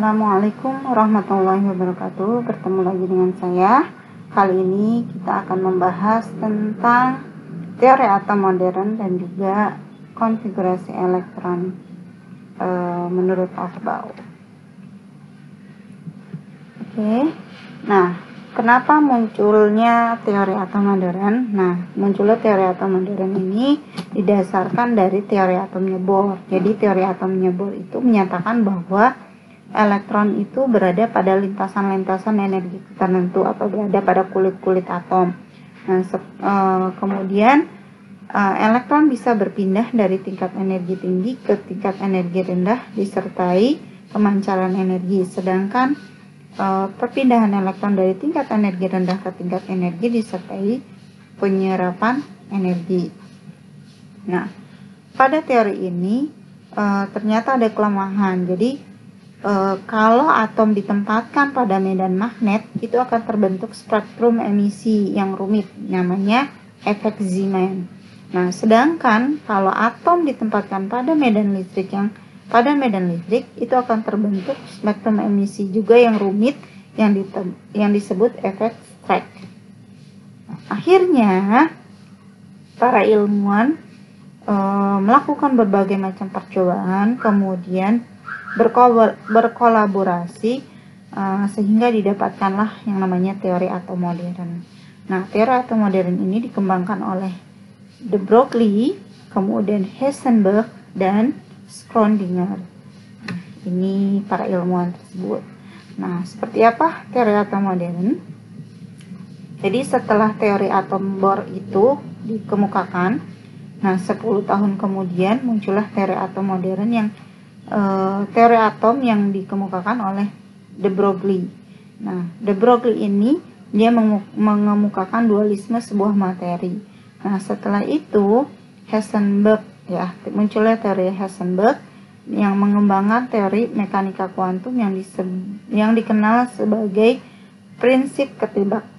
Assalamualaikum warahmatullahi wabarakatuh. Bertemu lagi dengan saya. Kali ini kita akan membahas tentang teori atom modern dan juga konfigurasi elektron menurut Aufbau. Oke. Nah, kenapa munculnya teori atom modern? Nah, munculnya teori atom modern ini didasarkan dari teori atomnya Bohr. Jadi teori atomnya Bohr itu menyatakan bahwa elektron itu berada pada lintasan-lintasan energi tertentu atau berada pada kulit-kulit atom. Nah, kemudian elektron bisa berpindah dari tingkat energi tinggi ke tingkat energi rendah disertai pemancaran energi. Sedangkan perpindahan elektron dari tingkat energi rendah ke tingkat energi disertai penyerapan energi. Nah, pada teori ini ternyata ada kelemahan. Jadi kalau atom ditempatkan pada medan magnet, itu akan terbentuk spektrum emisi yang rumit, namanya efek Zeeman. Nah, sedangkan kalau atom ditempatkan pada medan listrik itu akan terbentuk spektrum emisi juga yang rumit, yang disebut efek Stark. Nah, akhirnya para ilmuwan melakukan berbagai macam percobaan, kemudian berkolaborasi sehingga didapatkanlah yang namanya teori atom modern. Nah, teori atom modern ini dikembangkan oleh de Broglie, kemudian Heisenberg dan Schrödinger. Nah, ini para ilmuwan tersebut. Nah, seperti apa teori atom modern? Jadi setelah teori atom Bohr itu dikemukakan, nah 10 tahun kemudian muncullah teori atom modern yang teori atom yang dikemukakan oleh de Broglie. Nah, de Broglie ini dia mengemukakan dualisme sebuah materi. Nah, setelah itu Heisenberg munculnya teori Heisenberg yang mengembangkan teori mekanika kuantum yang dikenal sebagai prinsip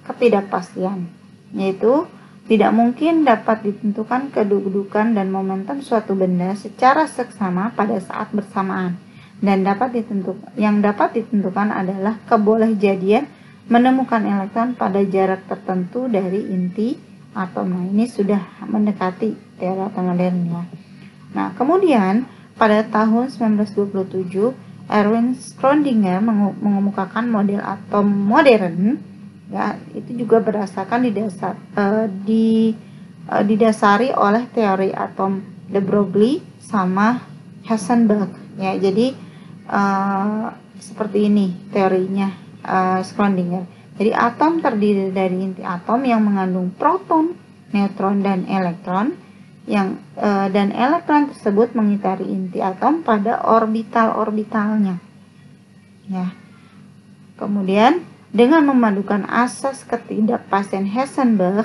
ketidakpastian, yaitu tidak mungkin dapat ditentukan kedudukan dan momentum suatu benda secara seksama pada saat bersamaan. Dan yang dapat ditentukan adalah kebolehjadian menemukan elektron pada jarak tertentu dari inti atom. Nah, ini sudah mendekati teori atom modern ya. Nah, kemudian pada tahun 1927 Erwin Schrödinger mengemukakan model atom modern. Ya, itu juga berdasarkan didasari oleh teori atom de Broglie sama Heisenberg. Ya, jadi seperti ini teorinya Schrödinger. Jadi atom terdiri dari inti atom yang mengandung proton, neutron, dan elektron. Dan elektron tersebut mengitari inti atom pada orbital-orbitalnya. Ya. Kemudian dengan memadukan asas ketidakpastian Heisenberg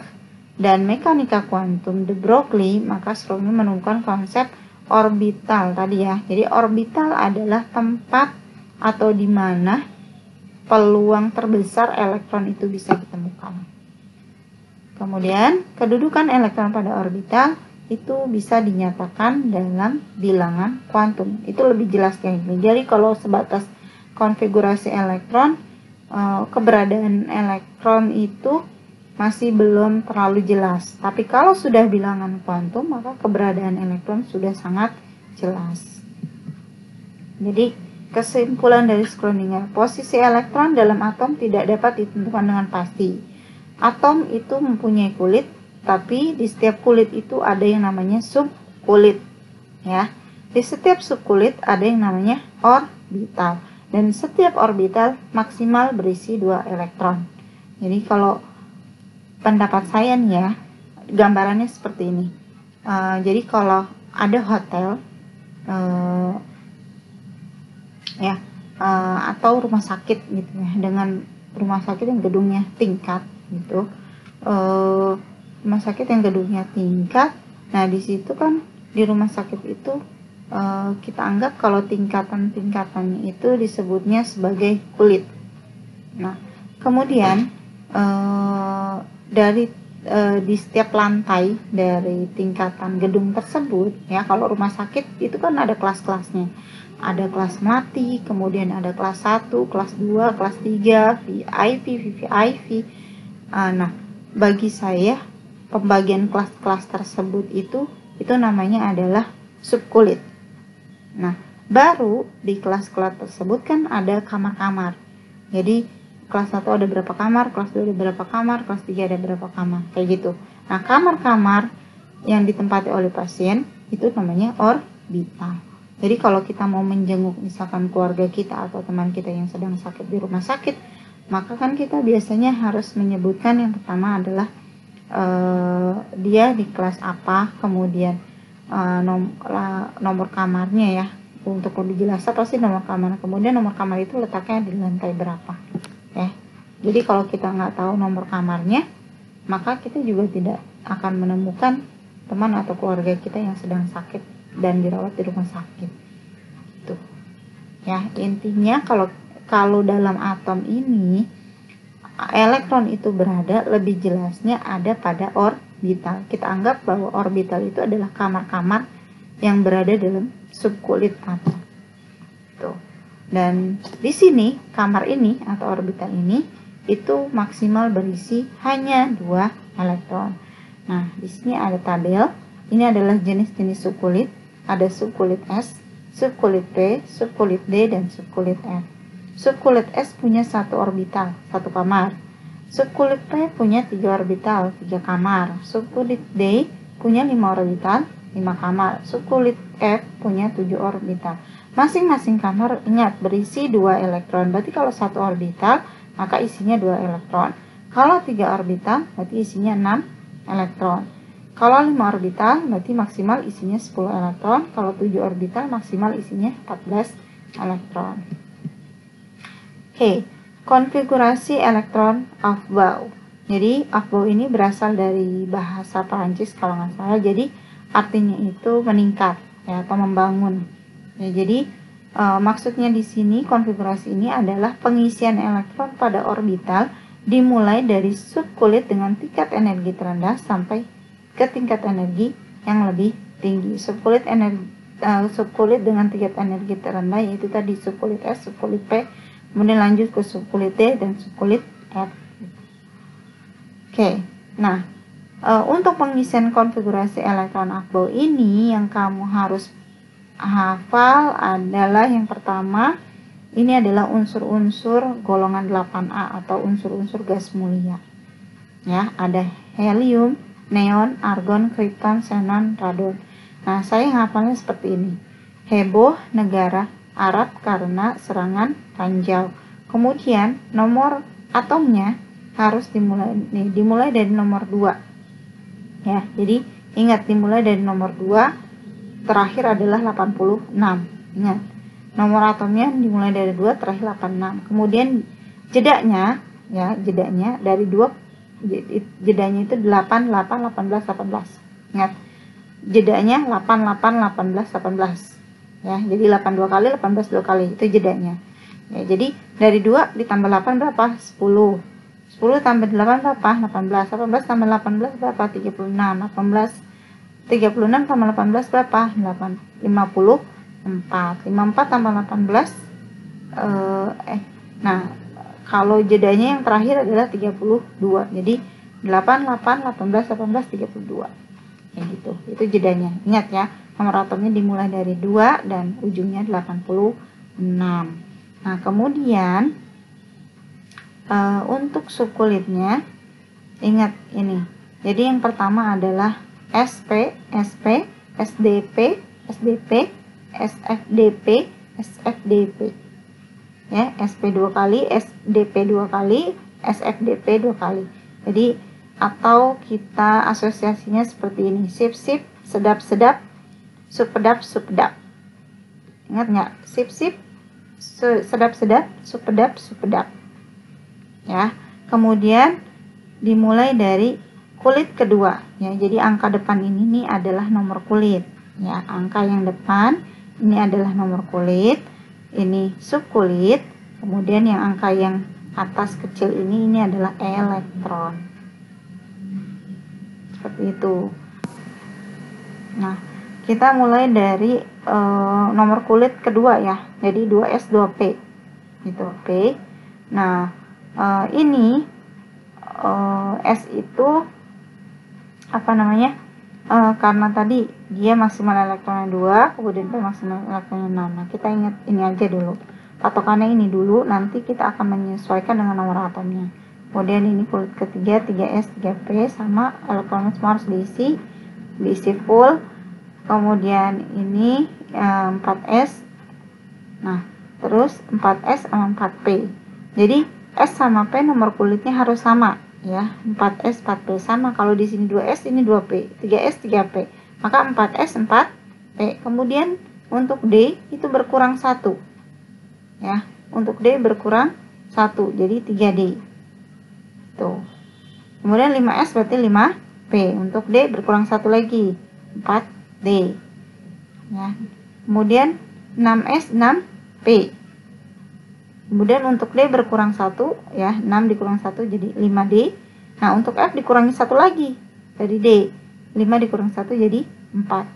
dan mekanika kuantum de Broglie, maka Schrödinger menemukan konsep orbital tadi ya. Jadi orbital adalah tempat atau di mana peluang terbesar elektron itu bisa ditemukan. Kemudian kedudukan elektron pada orbital itu bisa dinyatakan dalam bilangan kuantum. Itu lebih jelas kayak gini. Jadi kalau sebatas konfigurasi elektron, keberadaan elektron itu masih belum terlalu jelas. Tapi kalau sudah bilangan kuantum, maka keberadaan elektron sudah sangat jelas. Jadi kesimpulan dari Schrödinger, posisi elektron dalam atom tidak dapat ditentukan dengan pasti. Atom itu mempunyai kulit, tapi di setiap kulit itu ada yang namanya subkulit. Ya, di setiap subkulit ada yang namanya orbital. Dan setiap orbital maksimal berisi 2 elektron. Jadi kalau pendapat saya nih ya, gambarannya seperti ini. Jadi kalau ada hotel atau rumah sakit gitu ya, dengan rumah sakit yang gedungnya tingkat gitu, rumah sakit yang gedungnya tingkat. Nah, di situ kan di rumah sakit itu kita anggap kalau tingkatan-tingkatannya itu disebutnya sebagai kulit. Nah, kemudian dari di setiap lantai dari tingkatan gedung tersebut, ya kalau rumah sakit itu kan ada kelas-kelasnya, ada kelas melati, kemudian ada kelas 1, kelas 2, kelas 3, VIP, VVIP. Nah, bagi saya pembagian kelas-kelas tersebut itu namanya adalah subkulit. Nah, baru di kelas-kelas tersebut kan ada kamar-kamar. Jadi kelas 1 ada berapa kamar, kelas 2 ada berapa kamar, kelas 3 ada berapa kamar, kayak gitu. Nah, kamar-kamar yang ditempati oleh pasien itu namanya orbital. Jadi kalau kita mau menjenguk misalkan keluarga kita atau teman kita yang sedang sakit di rumah sakit, maka kan kita biasanya harus menyebutkan yang pertama adalah dia di kelas apa, kemudian nomor kamarnya ya. Untuk lebih jelas pasti nomor kamar, kemudian nomor kamar itu letaknya di lantai berapa ya. Jadi kalau kita nggak tahu nomor kamarnya, maka kita juga tidak akan menemukan teman atau keluarga kita yang sedang sakit dan dirawat di rumah sakit. Tuh. Ya, intinya kalau dalam atom ini elektron itu berada, lebih jelasnya ada pada orbital. Kita anggap bahwa orbital itu adalah kamar-kamar yang berada dalam subkulit atom. Tuh. Dan di sini kamar ini atau orbital ini itu maksimal berisi hanya 2 elektron. Nah, di sini ada tabel. Ini adalah jenis-jenis subkulit. Ada subkulit S, subkulit P, subkulit D, dan subkulit F. Subkulit S punya 1 orbital, 1 kamar. Subkulit P punya 3 orbital, 3 kamar. Subkulit D punya 5 orbital, 5 kamar. Subkulit F punya 7 orbital. Masing-masing kamar ingat berisi 2 elektron. Berarti kalau 1 orbital maka isinya 2 elektron. Kalau 3 orbital berarti isinya 6 elektron. Kalau 5 orbital berarti maksimal isinya 10 elektron. Kalau 7 orbital maksimal isinya 14 elektron. Oke, konfigurasi elektron Aufbau. Jadi Aufbau ini berasal dari bahasa Perancis kalau nggak salah. Jadi artinya itu meningkat ya, atau membangun. Ya, jadi maksudnya di sini konfigurasi ini adalah pengisian elektron pada orbital dimulai dari subkulit dengan tingkat energi terendah sampai ke tingkat energi yang lebih tinggi. Subkulit dengan tingkat energi terendah yaitu tadi subkulit S, subkulit P, kemudian lanjut ke subkulit D dan subkulit F. Oke, nah untuk pengisian konfigurasi elektron Aufbau ini yang kamu harus hafal adalah yang pertama, ini adalah unsur-unsur golongan 8A atau unsur-unsur gas mulia. Ya, ada helium, neon, argon, krypton, xenon, radon. Nah, saya hafalnya seperti ini. Heboh negara Arab karena serangan ranjau. Kemudian nomor atomnya harus dimulai dari nomor 2. Ya, jadi ingat dimulai dari nomor 2, terakhir adalah 86. Ingat, nomor atomnya dimulai dari 2, terakhir 86. Kemudian jedanya dari 2, jedanya itu 8, 8, 18, 18. Ingat, jedanya 8, 8, 18, 18. Ya, jadi 8 2 kali, 18 2 kali, itu jedanya. Ya, jadi dari 2 ditambah 8 berapa? 10. 10 tambah 8 berapa? 18. 18 tambah 18 berapa? 36. 36 tambah 18 berapa? 54. 54 tambah 18 kalau jedanya yang terakhir adalah 32. Jadi 8, 8, 18, 18, 32. Ya gitu. Itu jedanya. Ingat ya, nomor atomnya dimulai dari 2 dan ujungnya 86. Nah, kemudian untuk subkulitnya ingat ini. Jadi yang pertama adalah SP, SP, SDP, SDP, SFDP, SFDP. Ya, SP 2 kali, SDP 2 kali, SFDP 2 kali. Jadi atau kita asosiasinya seperti ini. Sip-sip, sedap-sedap, supedap-supedap. Ingat nggak? Sip-sip, sedap-sedap, supedap-supedap. Ya. Kemudian dimulai dari kulit kedua. Ya, jadi angka depan ini nih adalah nomor kulit. Ya, angka yang depan ini adalah nomor kulit. Ini subkulit, kemudian yang angka yang atas kecil ini adalah elektron. seperti itu. Nah, kita mulai dari nomor kulit kedua ya, jadi 2S 2P gitu, P. Nah, ini S itu apa namanya, karena tadi dia maksimal elektronnya 2, kemudian P maksimal elektronnya 6. Nah, kita ingat ini aja dulu, patokannya ini dulu, nanti kita akan menyesuaikan dengan nomor atomnya. Kemudian ini kulit ketiga 3S 3P, sama elektronnya semua harus diisi full. Kemudian ini 4S. Nah, terus 4S sama 4P. Jadi S sama P nomor kulitnya harus sama ya. 4S 4P sama. Kalau di sini 2S, ini 2P, 3S 3P. Maka 4S 4P. Kemudian untuk D itu berkurang 1. Ya, untuk D berkurang 1. Jadi 3D. Tuh. Kemudian 5S berarti 5P. Untuk D berkurang 1 lagi, 4D. Ya. Kemudian 6S 6P. Kemudian untuk D berkurang 1 ya, 6 dikurang 1 jadi 5D. Nah, untuk F dikurangi 1 lagi dari D. 5 dikurang 1 jadi 4.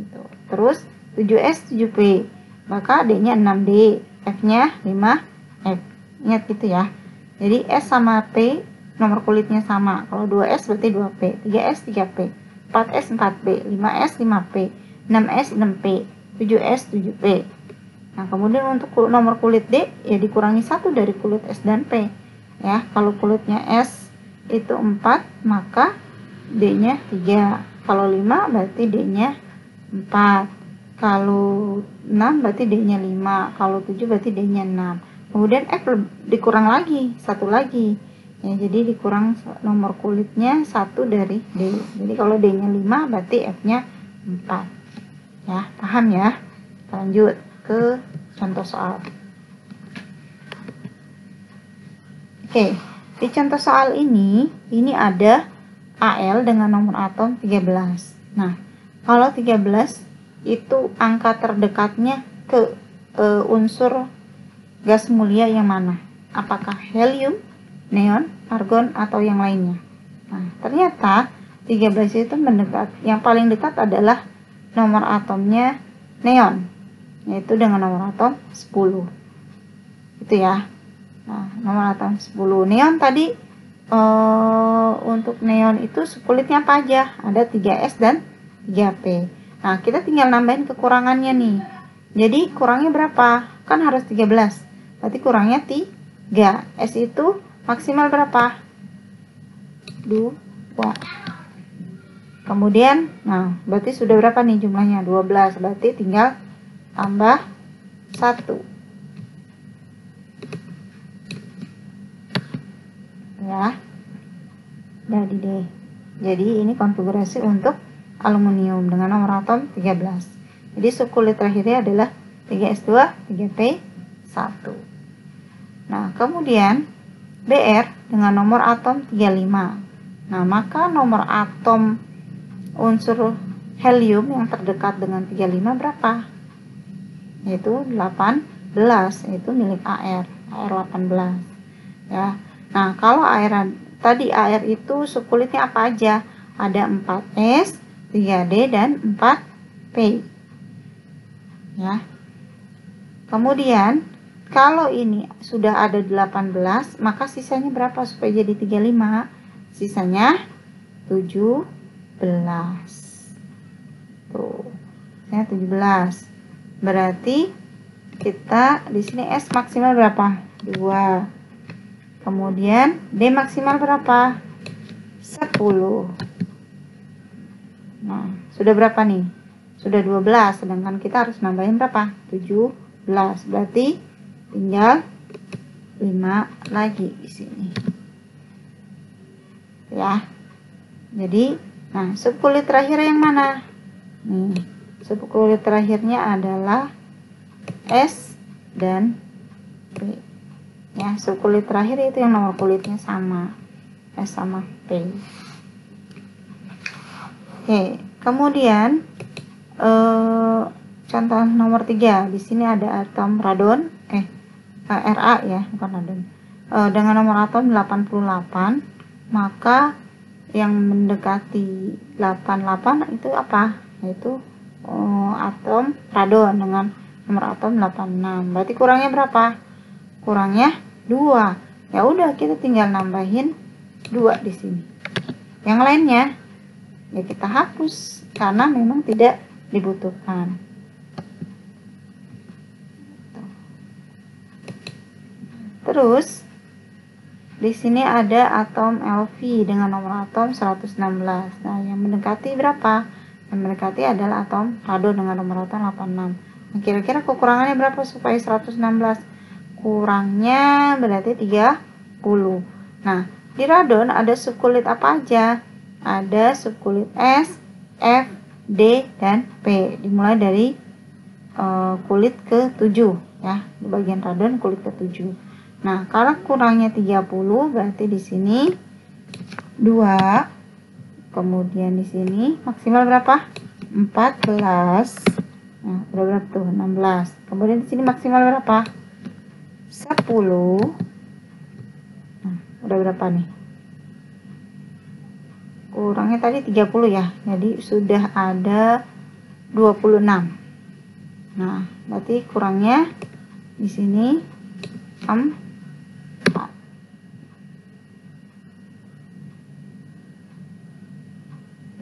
Gitu. Terus 7S 7P. Maka D-nya 6D, F-nya 5F. Ingat gitu ya. Jadi S sama P nomor kulitnya sama. Kalau 2S berarti 2P, 3S 3P, 4S 4P, 5S 5P, 6S 6P, 7S 7P. Nah, kemudian untuk nomor kulit D ya dikurangi 1 dari kulit S dan P. Ya, kalau kulitnya S itu 4, maka D-nya 3. Kalau 5 berarti D-nya 4. Kalau 6 berarti D-nya 5. Kalau 7 berarti D-nya 6. Kemudian F dikurang lagi, 1 lagi. Ya, jadi dikurang nomor kulitnya 1 dari D. Jadi kalau D-nya 5 berarti F-nya 4. Ya, paham ya? Kita lanjut ke contoh soal. Oke, di contoh soal ini ada Al dengan nomor atom 13. Nah, kalau 13 itu angka terdekatnya ke unsur gas mulia yang mana? Apakah helium, neon, argon, atau yang lainnya? Nah, ternyata 13 itu mendekat. Yang paling dekat adalah nomor atomnya neon, yaitu dengan nomor atom 10. Itu ya. Nah, nomor atom 10. Neon tadi untuk neon itu kulitnya apa aja? Ada 3S dan 3P. Nah, kita tinggal nambahin kekurangannya nih. Jadi kurangnya berapa? Kan harus 13. Berarti kurangnya 3. S itu maksimal berapa? 2. Kemudian, nah, berarti sudah berapa nih jumlahnya? 12. Berarti tinggal tambah 1. Ya. Jadi deh. Jadi ini konfigurasi untuk aluminium dengan nomor atom 13. Jadi subkulit terakhirnya adalah 3S2, 3P1. Nah, kemudian Br dengan nomor atom 35. Nah, maka nomor atom unsur helium yang terdekat dengan 35 berapa? Yaitu 18, yaitu milik AR 18. Ya. Nah, kalau tadi AR itu subkulitnya apa aja? Ada 4S, 3D, dan 4P. Ya. Kemudian, kalau ini sudah ada 18, maka sisanya berapa supaya jadi 35? Sisanya 17. Tuh. Sisanya 17. Berarti kita di sini S maksimal berapa? 2. Kemudian D maksimal berapa? 10. Nah, sudah berapa nih? Sudah 12, sedangkan kita harus nambahin berapa? 17. Berarti tinggal 5 lagi di sini. Ya. Jadi, nah, subkulit terakhir yang mana? Nih, subkulit terakhirnya adalah S dan P. Ya, subkulit terakhir itu yang nomor kulitnya sama, S sama P. Oke, kemudian contoh nomor 3. Di sini ada atom radon, Ra ya, bukan radon. Dengan nomor atom 88, maka yang mendekati 88 itu apa? Yaitu atom radon dengan nomor atom 86. Berarti kurangnya berapa? Kurangnya 2. Ya udah, kita tinggal nambahin 2 di sini. Yang lainnya ya kita hapus karena memang tidak dibutuhkan. Terus di sini ada atom Lv dengan nomor atom 116. Nah, yang mendekati berapa? Yang mendekati adalah atom radon dengan nomor atom 86. Nah, kira-kira kekurangannya berapa supaya 116? Kurangnya berarti 30. Nah, di radon ada subkulit apa aja? Ada subkulit S, F, D, dan P. Dimulai dari kulit ke-7 ya. Di bagian radon kulit ke-7. Nah, kalau kurangnya 30 berarti di sini 2. Kemudian di sini maksimal berapa? 14. Nah, udah berapa tuh? 16. Kemudian di sini maksimal berapa? 10. Nah, udah berapa nih? Kurangnya tadi 30 ya. Jadi sudah ada 26. Nah, berarti kurangnya di sini 4.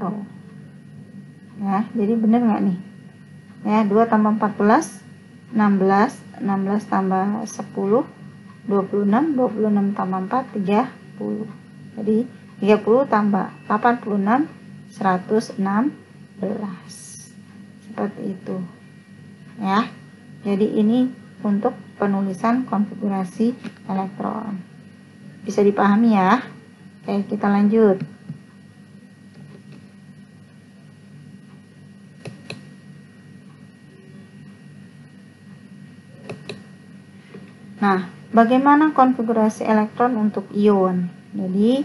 Tuh. Ya, jadi bener nggak nih? Ya, 2 tambah 14 16, 16 tambah 10 26, 26 tambah 4 30. Jadi 30 tambah 86 116. Seperti itu. Ya. Jadi ini untuk penulisan konfigurasi elektron. Bisa dipahami ya? Oke, kita lanjut. Nah, bagaimana konfigurasi elektron untuk ion? Jadi,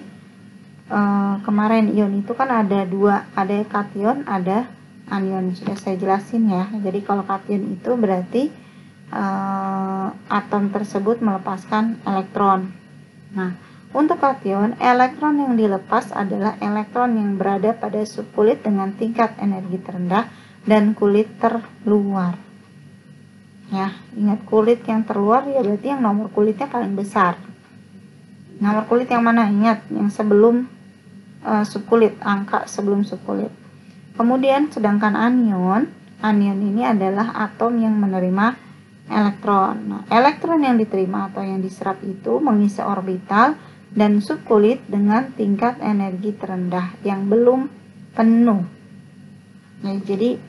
kemarin ion itu kan ada 2, ada kation, ada anion. Sudah saya jelasin ya. Jadi, kalau kation itu berarti atom tersebut melepaskan elektron. Nah, untuk kation, elektron yang dilepas adalah elektron yang berada pada subkulit dengan tingkat energi terendah dan kulit terluar. Ya, ingat kulit yang terluar ya berarti yang nomor kulitnya paling besar. Nomor kulit yang mana? Ingat, yang sebelum subkulit, angka sebelum subkulit. Kemudian sedangkan anion ini adalah atom yang menerima elektron. Nah, elektron yang diterima atau yang diserap itu mengisi orbital dan subkulit dengan tingkat energi terendah yang belum penuh. Nah, jadi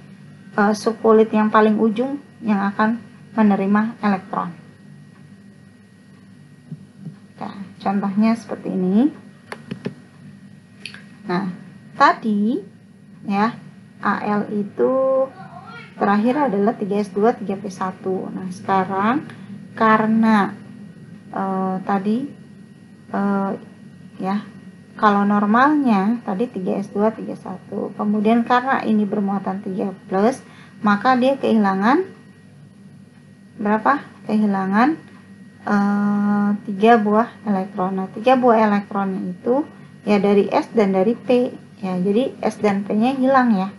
subkulit yang paling ujung yang akan menerima elektron. Nah, contohnya seperti ini. Nah, tadi ya Al itu terakhir adalah 3S2 3P1. Nah, sekarang karena tadi ya kalau normalnya tadi 3S2 31. Kemudian karena ini bermuatan 3+, maka dia kehilangan berapa? Kehilangan 3 buah elektron. Nah, 3 buah elektronnya itu ya dari S dan dari P. Ya, jadi S dan P-nya hilang ya.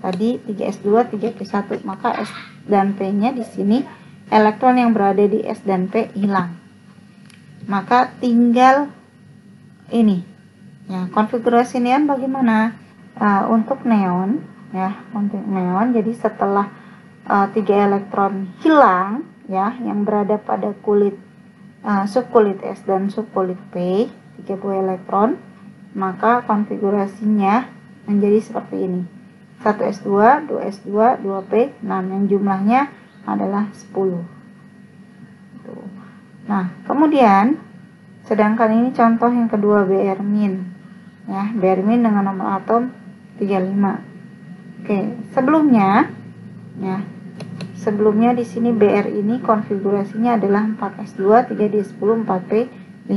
Tadi 3S2 3P1, maka S dan P-nya di sini elektron yang berada di S dan P hilang. Maka tinggal ini. Ya, konfigurasi neon bagaimana? Untuk neon ya, untuk neon jadi setelah 3 elektron hilang ya yang berada pada kulit subkulit S dan subkulit P, 3 buah elektron, maka konfigurasinya menjadi seperti ini. 1S2, 2S2, 2P, nah yang jumlahnya adalah 10. Nah, kemudian sedangkan ini contoh yang kedua Br-. Ya, Br- dengan nomor atom 35. Oke, sebelumnya ya. Sebelumnya di sini Br ini konfigurasinya adalah 4S2, 3D10, 4P5.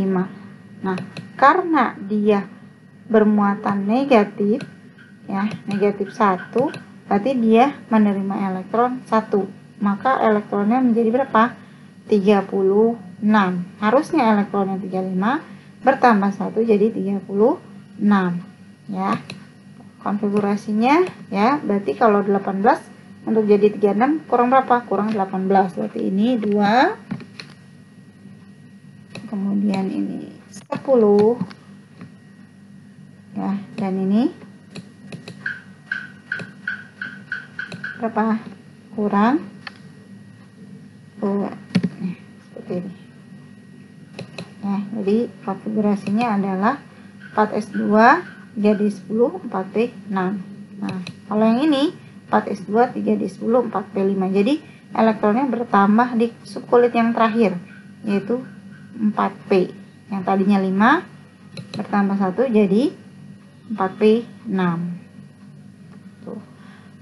Nah, karena dia bermuatan negatif ya, negatif 1, berarti dia menerima elektron 1. Maka elektronnya menjadi berapa? 36. Harusnya elektronnya 35 bertambah 1 jadi 36. ya. Konfigurasinya ya, berarti kalau 18 untuk jadi 36 kurang berapa? Kurang 18. Berarti ini 2, kemudian ini 10 ya, dan ini berapa? Kurang seperti ini ya. Jadi konfigurasinya adalah 4s2 3d10 4p6. Nah, kalau yang ini 4s2 3d10 4p5. Jadi elektronnya bertambah di subkulit yang terakhir, yaitu 4p. Yang tadinya 5 bertambah 1 jadi 4p6. Tuh.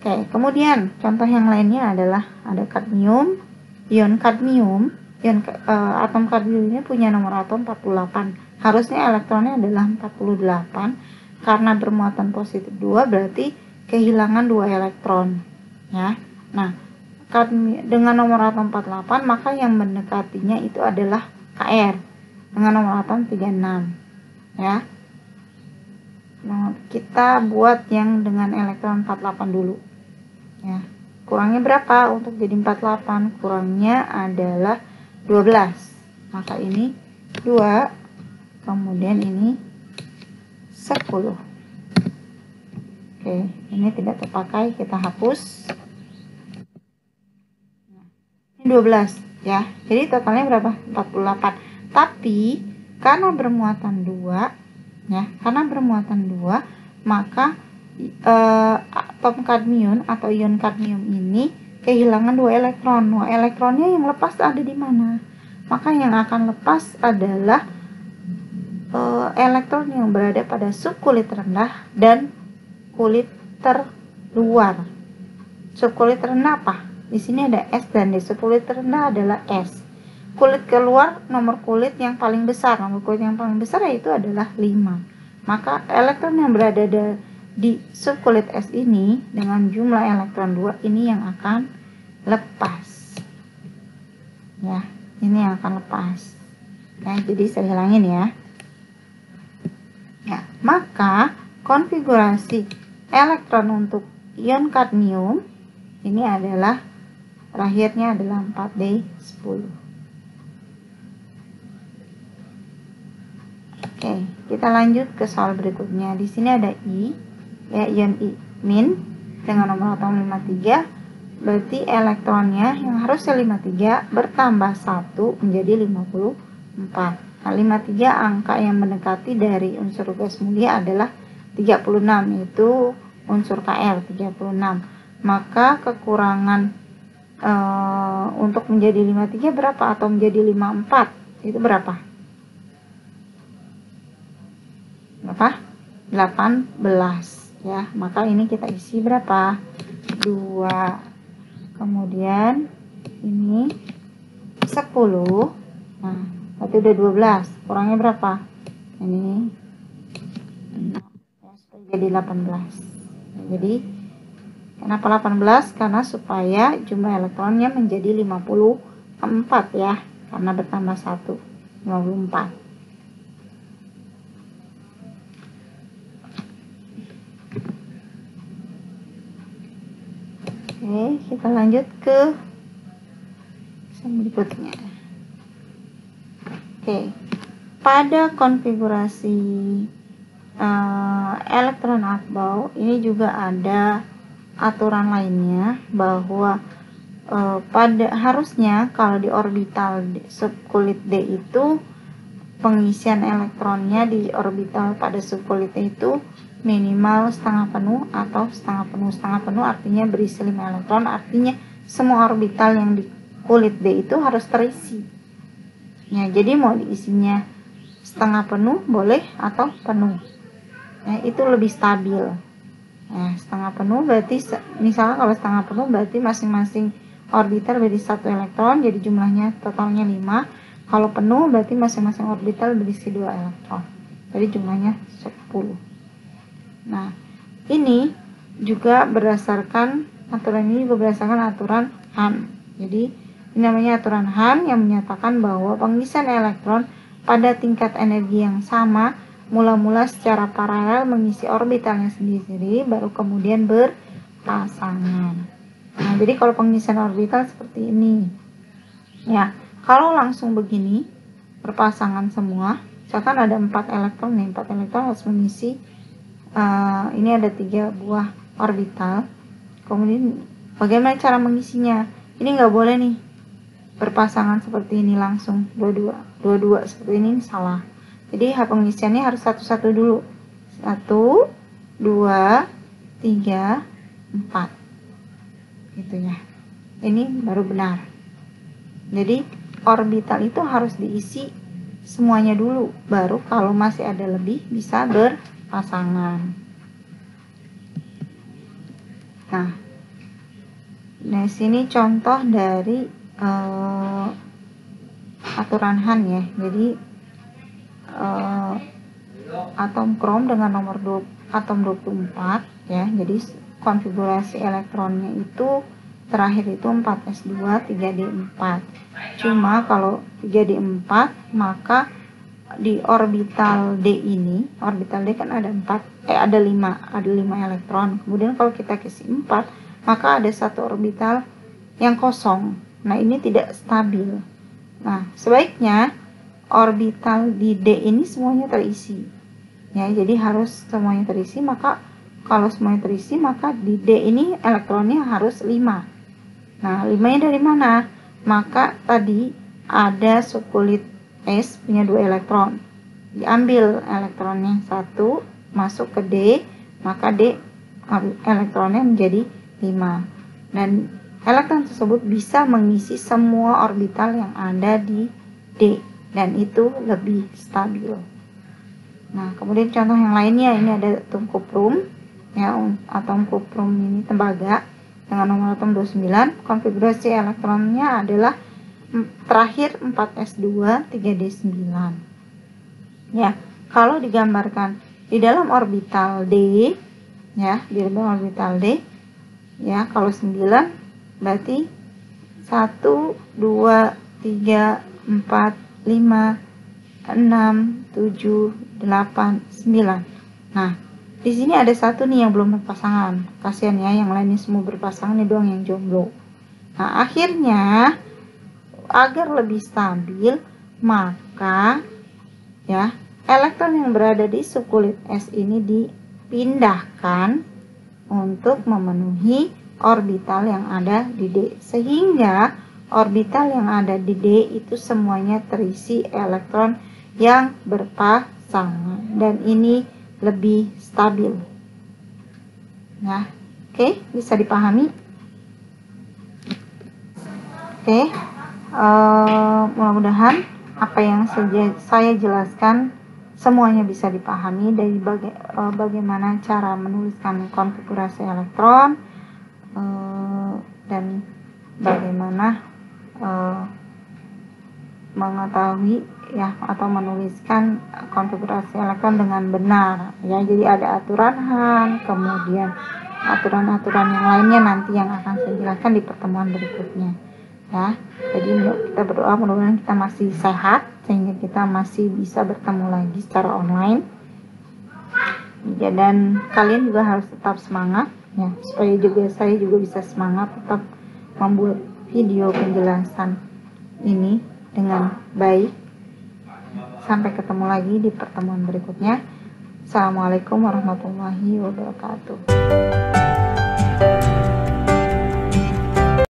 Oke, kemudian contoh yang lainnya adalah ada kadmium, ion kadmium. Atom kadmium ini punya nomor atom 48. Harusnya elektronnya adalah 48. Karena bermuatan positif 2 berarti kehilangan 2 elektron ya. Nah, dengan nomor atom 48 maka yang mendekatinya itu adalah Kr dengan nomor atom 36 ya. Nah, kita buat yang dengan elektron 48 dulu ya. Kurangnya berapa untuk jadi 48? Kurangnya adalah 12. Maka ini 2, kemudian ini 10. Oke, ini tidak terpakai, kita hapus. Ini 12 ya. Jadi totalnya berapa? 48. Tapi karena bermuatan 2 ya, karena bermuatan 2 maka atom kadmium atau ion kadmium ini kehilangan 2 elektron. 2 elektronnya yang lepas ada di mana? Maka yang akan lepas adalah elektron yang berada pada subkulit rendah dan kulit terluar. Subkulit rendah apa? Di sini ada S dan D. Subkulit rendah adalah S. Kulit keluar nomor kulit yang paling besar. Nomor kulit yang paling besar yaitu adalah 5. Maka elektron yang berada di subkulit S ini dengan jumlah elektron 2 ini yang akan lepas. Ya, ini yang akan lepas. Nah, jadi saya hilangin ya. Ya, maka konfigurasi elektron untuk ion kadmium ini adalah terakhirnya adalah 4d10. Oke, kita lanjut ke soal berikutnya. Di sini ada I, ya, ion I min dengan nomor atom 53. Berarti elektronnya yang harusnya 53 bertambah 1 menjadi 54. Nah, 53 angka yang mendekati dari unsur gas mulia adalah 36, yaitu unsur Kr 36. Maka kekurangan untuk menjadi 53 berapa? Atau menjadi 54 itu berapa? Berapa? 18 ya. Maka ini kita isi berapa? 2. Kemudian ini 10. Nah, berarti udah 12. Kurangnya berapa? Ini ya, jadi 18. Nah, jadi kenapa 18? Karena supaya jumlah elektronnya menjadi 54 ya. Karena bertambah 1, 54. Oke, kita lanjut ke berikutnya. Oke, pada konfigurasi elektron akbau ini juga ada aturan lainnya bahwa harusnya kalau di orbital subkulit D itu pengisian elektronnya di orbital pada subkulit D itu minimal setengah penuh atau setengah penuh. Setengah penuh artinya berisi 5 elektron, artinya semua orbital yang di kulit D itu harus terisi. Ya, jadi mau diisinya setengah penuh boleh atau penuh. Ya, itu lebih stabil. Ya, setengah penuh berarti misalnya kalau setengah penuh berarti masing-masing orbital berisi 1 elektron, jadi jumlahnya totalnya 5. Kalau penuh berarti masing-masing orbital berisi 2 elektron. Jadi jumlahnya 10. Nah, ini juga berdasarkan aturan Hahn. Jadi ini namanya aturan Hahn yang menyatakan bahwa pengisian elektron pada tingkat energi yang sama mula-mula secara paralel mengisi orbitalnya sendiri-sendiri, baru kemudian berpasangan. Nah, jadi kalau pengisian orbital seperti ini. Ya, kalau langsung begini, berpasangan semua, misalkan ada 4 elektron nih, 4 elektron harus mengisi, ini ada 3 buah orbital. Kemudian bagaimana cara mengisinya? Ini nggak boleh nih berpasangan seperti ini langsung dua-dua seperti ini salah. Jadi pengisiannya harus satu-satu dulu. 1, 2, 3, 4. Gitu ya. Ini baru benar. Jadi orbital itu harus diisi semuanya dulu, baru kalau masih ada lebih bisa berpasangan. Nah, di sini contoh dari aturan Han ya. Jadi atom krom dengan nomor atom 24 ya. Jadi konfigurasi elektronnya itu terakhir itu 4s2 3d4. Cuma kalau 3d4 maka di orbital D ini, orbital D kan ada 5 elektron. Kemudian kalau kita kasih 4, maka ada satu orbital yang kosong. Nah, ini tidak stabil. Nah, sebaiknya orbital di D ini semuanya terisi. Ya, jadi harus semuanya terisi, maka kalau semuanya terisi, maka di D ini elektronnya harus 5. Nah, 5-nya dari mana? Maka tadi ada subkulit S punya 2 elektron. Diambil elektronnya 1, masuk ke D, maka D elektronnya menjadi 5. Dan elektron tersebut bisa mengisi semua orbital yang ada di D, dan itu lebih stabil. Nah, kemudian contoh yang lainnya, ini ada atom kuprum. Ya, atom kuprum ini tembaga dengan nomor atom 29, konfigurasi elektronnya adalah terakhir 4s2 3d9. Ya, kalau digambarkan di dalam orbital D, ya, di dalam orbital D, ya, kalau 9 berarti 1 2 3 4 5 6 7 8 9. Nah, di sini ada satu nih yang belum berpasangan. Kasihan ya, yang lainnya semua berpasangan, ini doang yang jomblo. Nah, akhirnya agar lebih stabil, maka ya, elektron yang berada di subkulit S ini dipindahkan untuk memenuhi orbital yang ada di D, sehingga orbital yang ada di D itu semuanya terisi elektron yang berpasangan, dan ini lebih stabil. Nah, oke, bisa dipahami. Oke, mudah-mudahan apa yang saya jelaskan semuanya bisa dipahami, dari bagaimana cara menuliskan konfigurasi elektron, dan bagaimana mengetahui ya, atau menuliskan konfigurasi elektron dengan benar ya. Jadi ada aturan Han, kemudian aturan-aturan yang lainnya nanti yang akan saya jelaskan di pertemuan berikutnya ya. Jadi kita berdoa mudah-mudahan kita masih sehat sehingga kita masih bisa bertemu lagi secara online ya, dan kalian juga harus tetap semangat ya, supaya juga saya juga bisa semangat tetap membuat video penjelasan ini dengan baik. Sampai ketemu lagi di pertemuan berikutnya. Assalamualaikum warahmatullahi wabarakatuh.